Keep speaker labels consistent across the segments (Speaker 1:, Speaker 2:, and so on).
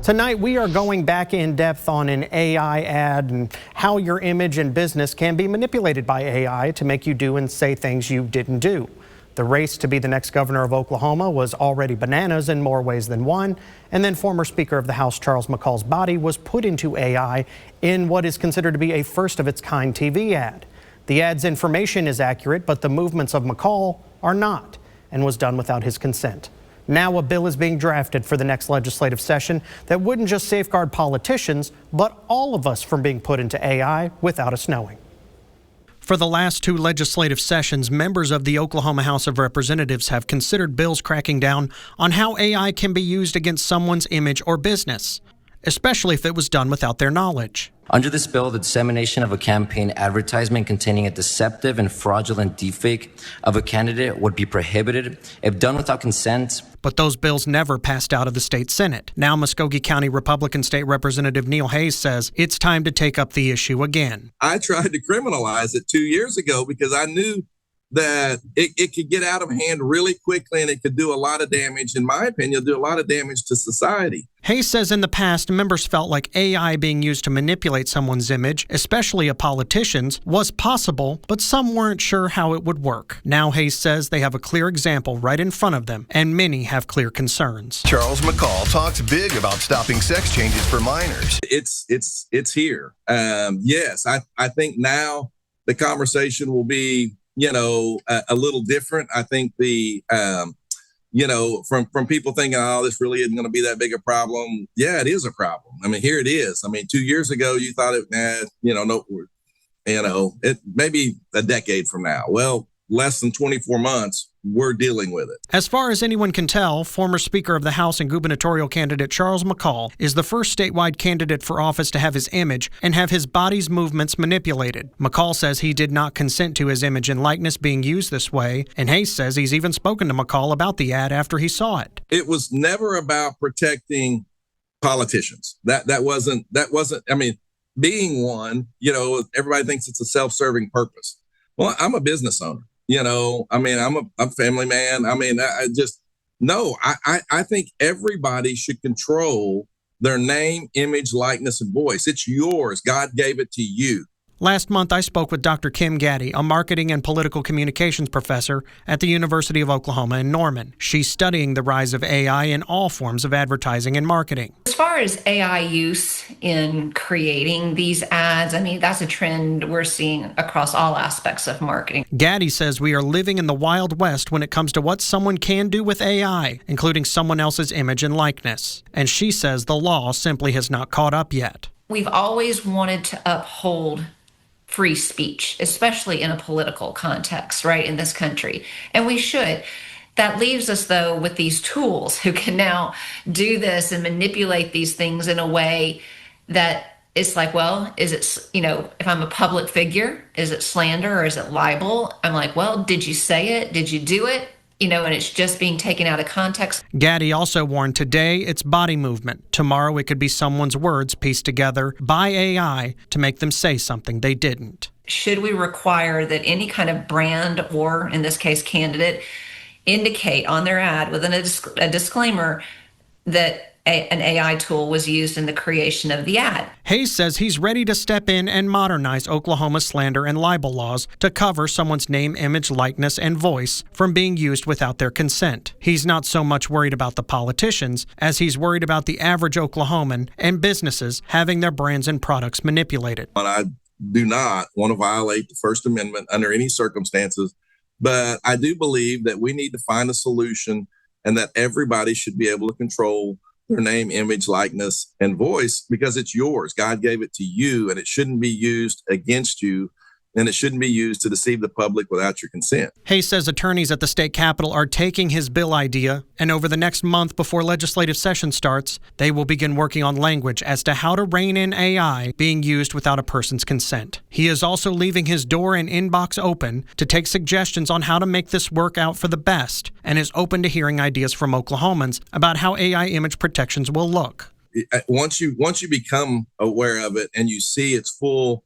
Speaker 1: Tonight, we are going back in depth on an AI ad and how your image and business can be manipulated by AI to make you do and say things you didn't do. The race to be the next governor of Oklahoma was already bananas in more ways than one. And then former Speaker of the House Charles McCall's body was put into AI in what is considered to be a first of its kind TV ad. The ad's information is accurate, but the movements of McCall are not, and was done without his consent. Now a bill is being drafted for the next legislative session that wouldn't just safeguard politicians, but all of us from being put into AI without us knowing. For the last two legislative sessions, members of the Oklahoma House of Representatives have considered bills cracking down on how AI can be used against someone's image or business, especially if it was done without their knowledge.
Speaker 2: Under this bill, the dissemination of a campaign advertisement containing a deceptive and fraudulent deepfake of a candidate would be prohibited if done without consent.
Speaker 1: But those bills never passed out of the state Senate. Now Muskogee County Republican State Representative Neil Hayes says it's time to take up the issue again.
Speaker 3: I tried to criminalize it 2 years ago because I knew that it could get out of hand really quickly and it could do a lot of damage, in my opinion, do a lot of damage to society.
Speaker 1: Hayes says in the past, members felt like AI being used to manipulate someone's image, especially a politician's, was possible, but some weren't sure how it would work. Now Hayes says they have a clear example right in front of them, and many have clear concerns.
Speaker 4: Charles McCall talks big about stopping sex changes for minors.
Speaker 3: It's here. Yes, I think now the conversation will be a little different. I think from people thinking, oh, this really isn't going to be that big a problem. Yeah, it is a problem. I mean, here it is. I mean, 2 years ago, you thought it maybe a decade from now. Well, less than 24 months, we're dealing with it.
Speaker 1: As far as anyone can tell, former Speaker of the House and gubernatorial candidate Charles McCall is the first statewide candidate for office to have his image and have his body's movements manipulated. McCall says he did not consent to his image and likeness being used this way, and Hayes says he's even spoken to McCall about the ad after he saw it.
Speaker 3: It was never about protecting politicians. That wasn't, I mean, being one, everybody thinks it's a self-serving purpose. Well, I'm a business owner. I'm a family man. I mean, I think everybody should control their name, image, likeness, and voice. It's yours. God gave it to you.
Speaker 1: Last month, I spoke with Dr. Kim Gaddy, a marketing and political communications professor at the University of Oklahoma in Norman. She's studying the rise of AI in all forms of advertising and marketing.
Speaker 5: As far as AI use in creating these ads, I mean, that's a trend we're seeing across all aspects of marketing.
Speaker 1: Gaddy says we are living in the Wild West when it comes to what someone can do with AI, including someone else's image and likeness. And she says the law simply has not caught up yet.
Speaker 5: We've always wanted to uphold free speech, especially in a political context, right, in this country. And we should. That leaves us, though, with these tools who can now do this and manipulate these things in a way that it's like, well, is it, if I'm a public figure, is it slander or is it libel? I'm like, well, did you say it? Did you do it? And it's just being taken out of context.
Speaker 1: Gaddy also warned today it's body movement. Tomorrow it could be someone's words pieced together by AI to make them say something they didn't.
Speaker 5: Should we require that any kind of brand or, in this case, candidate indicate on their ad with a disclaimer that an AI tool was used in the creation of the ad?
Speaker 1: Hayes says he's ready to step in and modernize Oklahoma's slander and libel laws to cover someone's name, image, likeness, and voice from being used without their consent. He's not so much worried about the politicians as he's worried about the average Oklahoman and businesses having their brands and products manipulated.
Speaker 3: I do not want to violate the First Amendment under any circumstances, but I do believe that we need to find a solution and that everybody should be able to control their name, image, likeness, and voice because it's yours. God gave it to you, and it shouldn't be used against you, and it shouldn't be used to deceive the public without your consent.
Speaker 1: Hayes says attorneys at the state capitol are taking his bill idea, and over the next month before legislative session starts, they will begin working on language as to how to rein in AI being used without a person's consent. He is also leaving his door and inbox open to take suggestions on how to make this work out for the best, and is open to hearing ideas from Oklahomans about how AI image protections will look.
Speaker 3: Once you become aware of it and you see its full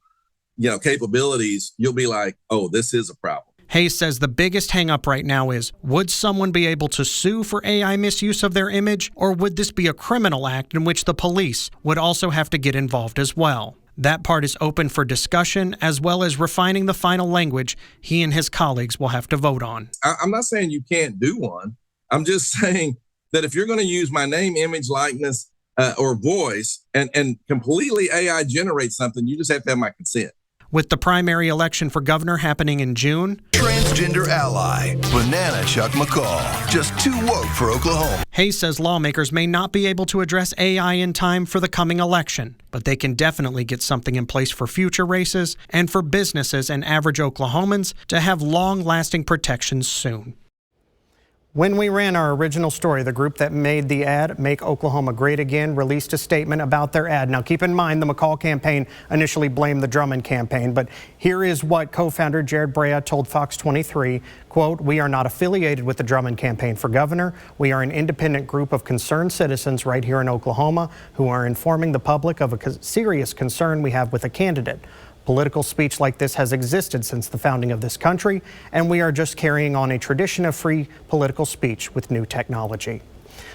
Speaker 3: capabilities, you'll be like, oh, this is a problem.
Speaker 1: Hayes says the biggest hangup right now is, would someone be able to sue for AI misuse of their image, or would this be a criminal act in which the police would also have to get involved as well? That part is open for discussion, as well as refining the final language he and his colleagues will have to vote on.
Speaker 3: I'm not saying you can't do one. I'm just saying that if you're going to use my name, image, likeness, or voice and completely AI generate something, you just have to have my consent.
Speaker 1: With the primary election for governor happening in June,
Speaker 4: Transgender ally, Banana Chuck McCall, just too woke for Oklahoma.
Speaker 1: Hayes says lawmakers may not be able to address AI in time for the coming election, but they can definitely get something in place for future races and for businesses and average Oklahomans to have long-lasting protections soon. When we ran our original story, the group that made the ad, Make Oklahoma Great Again, released a statement about their ad. Now, keep in mind, the McCall campaign initially blamed the Drummond campaign, but here is what co-founder Jared Brea told Fox 23, quote, "We are not affiliated with the Drummond campaign for governor. We are an independent group of concerned citizens right here in Oklahoma who are informing the public of a serious concern we have with a candidate. Political speech like this has existed since the founding of this country, and we are just carrying on a tradition of free political speech with new technology."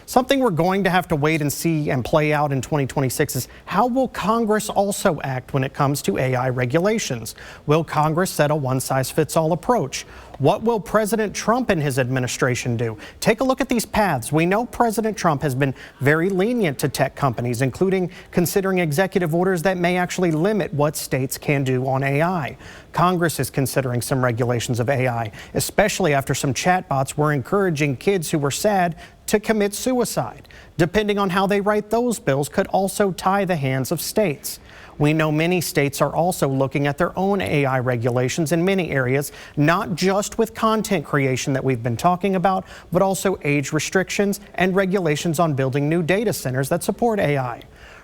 Speaker 1: Something we're going to have to wait and see and play out in 2026 is how will Congress also act when it comes to AI regulations? Will Congress set a one-size-fits-all approach? What will President Trump and his administration do? Take a look at these paths. We know President Trump has been very lenient to tech companies, including considering executive orders that may actually limit what states can do on AI. Congress is considering some regulations of AI, especially after some chatbots were encouraging kids who were sad to commit suicide. Depending on how they write those bills could also tie the hands of states. We know many states are also looking at their own AI regulations in many areas, not just with content creation that we've been talking about, but also age restrictions and regulations on building new data centers that support AI.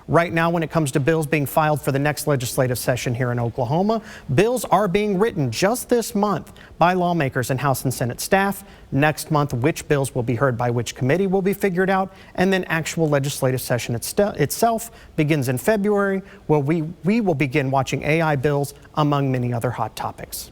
Speaker 1: Right now, when it comes to bills being filed for the next legislative session here in Oklahoma, bills are being written just this month by lawmakers and House and Senate staff. Next month, which bills will be heard by which committee will be figured out, and then actual legislative session itself begins in February, where we will begin watching AI bills among many other hot topics.